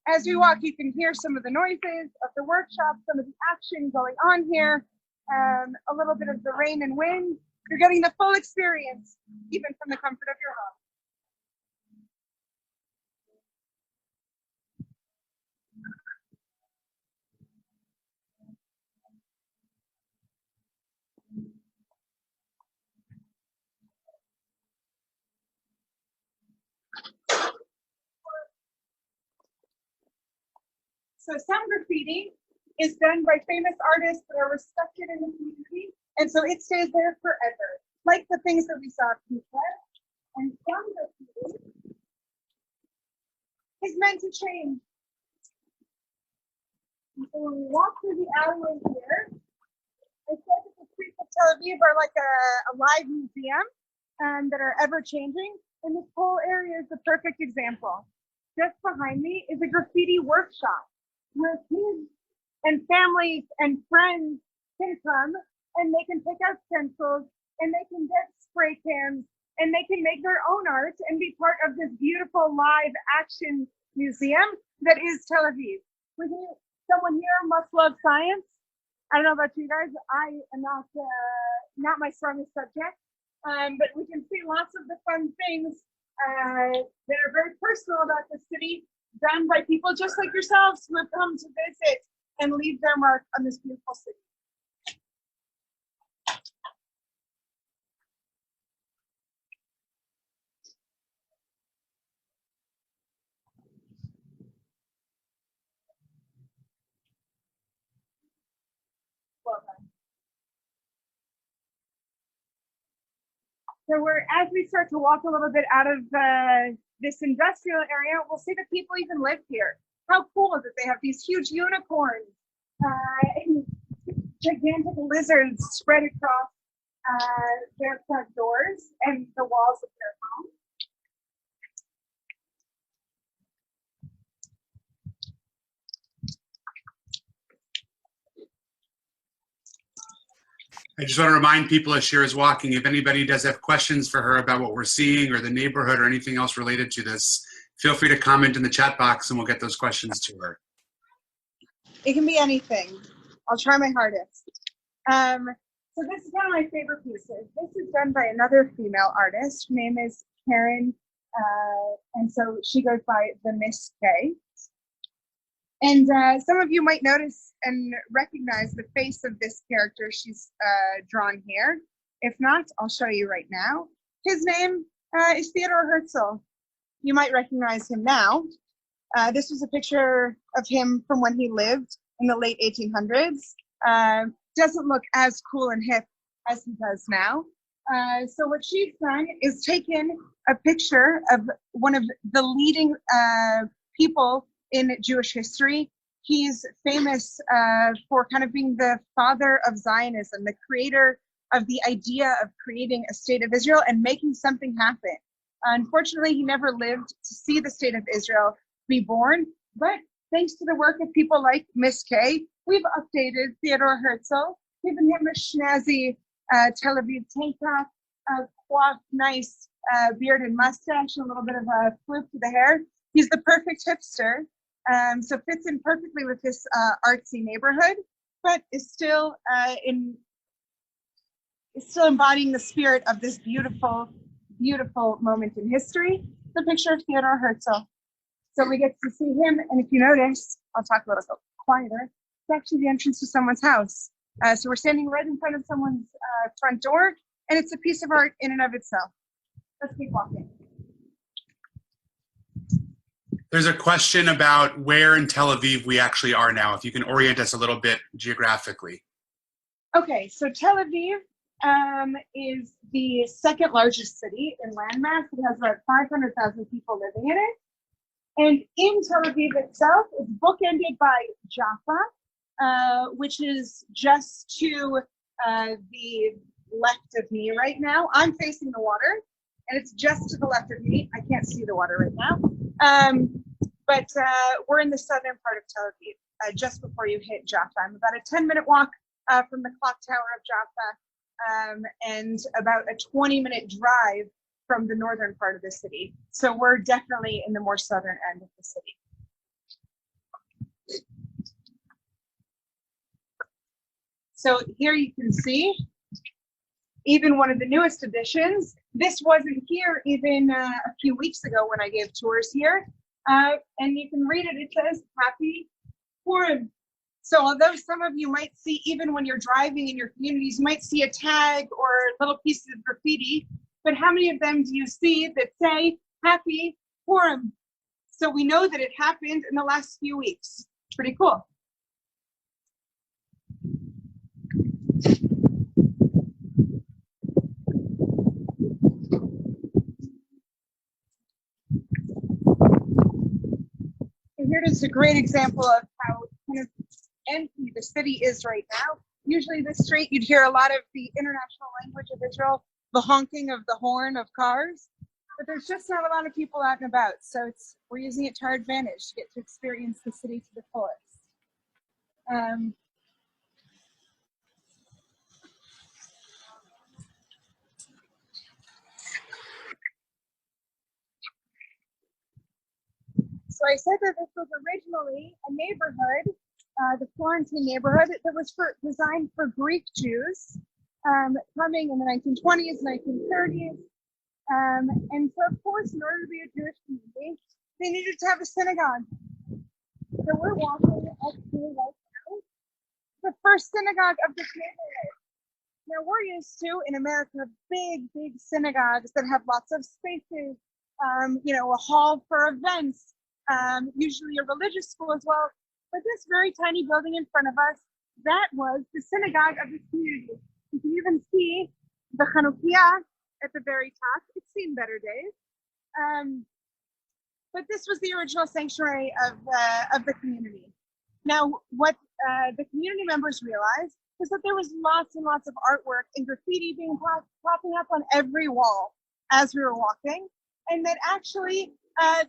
As we walk, you can hear some of the noises of the workshop, some of the action going on here, a little bit of the rain and wind. You're getting the full experience, even from the comfort of your home. So some graffiti is done by famous artists that are respected in the community, and so it stays there forever, like the things that we saw before. And some graffiti is meant to change. And so when we walk through the alleyway here, I said that the streets of Tel Aviv are like a live museum that are ever changing, and this whole area is the perfect example. Just behind me is a graffiti workshop, where kids and families and friends can come and they can pick out stencils and they can get spray cans and they can make their own art and be part of this beautiful live action museum that is Tel Aviv. Someone here must love science. I don't know about you guys. I am not my strongest subject, but we can see lots of the fun things that are very personal about the city, done by people just like yourselves who have come to visit and leave their mark on this beautiful city. Well done. So as we start to walk a little bit out of this industrial area, we'll see that people even live here. How cool is it? They have these huge unicorns and gigantic lizards spread across their front doors and the walls of their home. I just want to remind people as Shira's walking, if anybody does have questions for her about what we're seeing or the neighborhood or anything else related to this, feel free to comment in the chat box and we'll get those questions to her. It can be anything. I'll try my hardest. So this is one of my favorite pieces. This is done by another female artist. Her name is Karen, and so she goes by the Miss K. And some of you might notice and recognize the face of this character she's drawn here. If not, I'll show you right now. His name is Theodore Herzl. You might recognize him now. This was a picture of him from when he lived in the late 1800s. Doesn't look as cool and hip as he does now. So what she's done is taken a picture of one of the leading people in Jewish history. He's famous for kind of being the father of Zionism, the creator of the idea of creating a state of Israel and making something happen. Unfortunately, he never lived to see the state of Israel be born, but thanks to the work of people like Miss K, we've updated Theodore Herzl, given him a snazzy Tel Aviv tank top, a coiffed, nice beard and mustache, and a little bit of a flip to the hair. He's the perfect hipster. So fits in perfectly with this artsy neighborhood, but is still embodying the spirit of this beautiful, beautiful moment in history. The picture of Theodore Herzl. So we get to see him, and if you notice, I'll talk a little bit quieter. It's actually the entrance to someone's house. So we're standing right in front of someone's front door, and it's a piece of art in and of itself. Let's keep walking. There's a question about where in Tel Aviv we actually are now, if you can orient us a little bit geographically. Okay, so Tel Aviv is the second largest city in landmass. It has about 500,000 people living in it. And in Tel Aviv itself, it's bookended by Jaffa, which is just to the left of me right now. I'm facing the water, and it's just to the left of me. I can't see the water right now. But we're in the southern part of Tel Aviv, just before you hit Jaffa. I'm about a 10-minute walk from the clock tower of Jaffa, and about a 20-minute drive from the northern part of the city. So we're definitely in the more southern end of the city. So here you can see even one of the newest additions. This wasn't here even a few weeks ago when I gave tours here. And you can read it, it says Happy Purim. So although some of you might see, even when you're driving in your communities, you might see a tag or little pieces of graffiti, but how many of them do you see that say Happy Purim? So we know that it happened in the last few weeks. Pretty cool. And here is a great example of how kind of empty the city is right now. Usually this street, you'd hear a lot of the international language of Israel, the honking of the horn of cars, but there's just not a lot of people out and about. So we're using it to our advantage to get to experience the city to the fullest. So I said that this was originally a neighborhood, the Florentine neighborhood, that was designed for Greek Jews coming in the 1920s, 1930s. And so, of course, in order to be a Jewish community, they needed to have a synagogue. So we're walking up to right now, the first synagogue of this neighborhood. Now we're used to, in America, big synagogues that have lots of spaces, you know, a hall for events, usually a religious school as well. But this very tiny building in front of us, that was the synagogue of this community. You can even see the Chanukiah at the very top. It's seen better days. But this was the original sanctuary of the community. Now, what the community members realized was that there was lots and lots of artwork and graffiti being popping up on every wall as we were walking, and that actually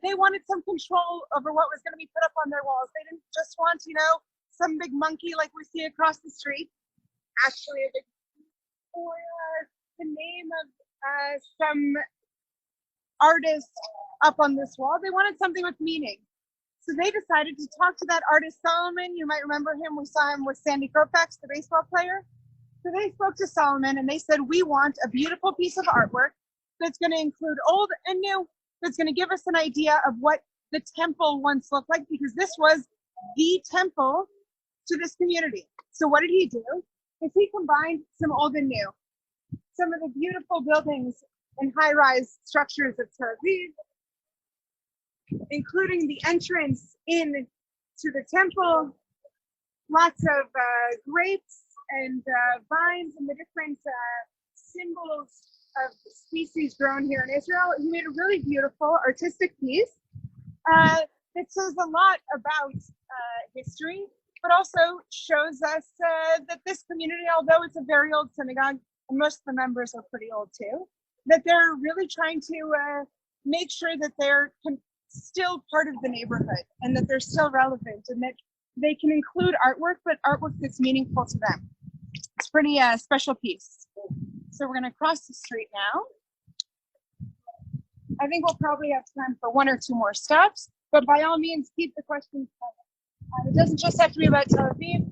they wanted some control over what was going to be put up on their walls. They didn't just want, you know, some big monkey like we see across the street, actually a big, or the name of some artist up on this wall. They wanted something with meaning. So they decided to talk to that artist, Solomon. You might remember him. We saw him with Sandy Koufax, the baseball player. So they spoke to Solomon and they said, we want a beautiful piece of artwork that's going to include old and new, that's going to give us an idea of what the temple once looked like, because this was the temple to this community. So what did he do? Is he combined some old and new. Some of the beautiful buildings and high-rise structures of Tel Aviv, including the entrance in to the temple, lots of grapes and vines and the different symbols of species grown here in Israel. He made a really beautiful artistic piece that says a lot about history, but also shows us that this community, although it's a very old synagogue, and most of the members are pretty old too, that they're really trying to make sure that they're still part of the neighborhood and that they're still relevant and that they can include artwork, but artwork that's meaningful to them. It's a pretty special piece. So we're going to cross the street now. I think we'll probably have time for one or two more stops, but by all means, keep the questions coming. It doesn't just have to be about Tel Aviv.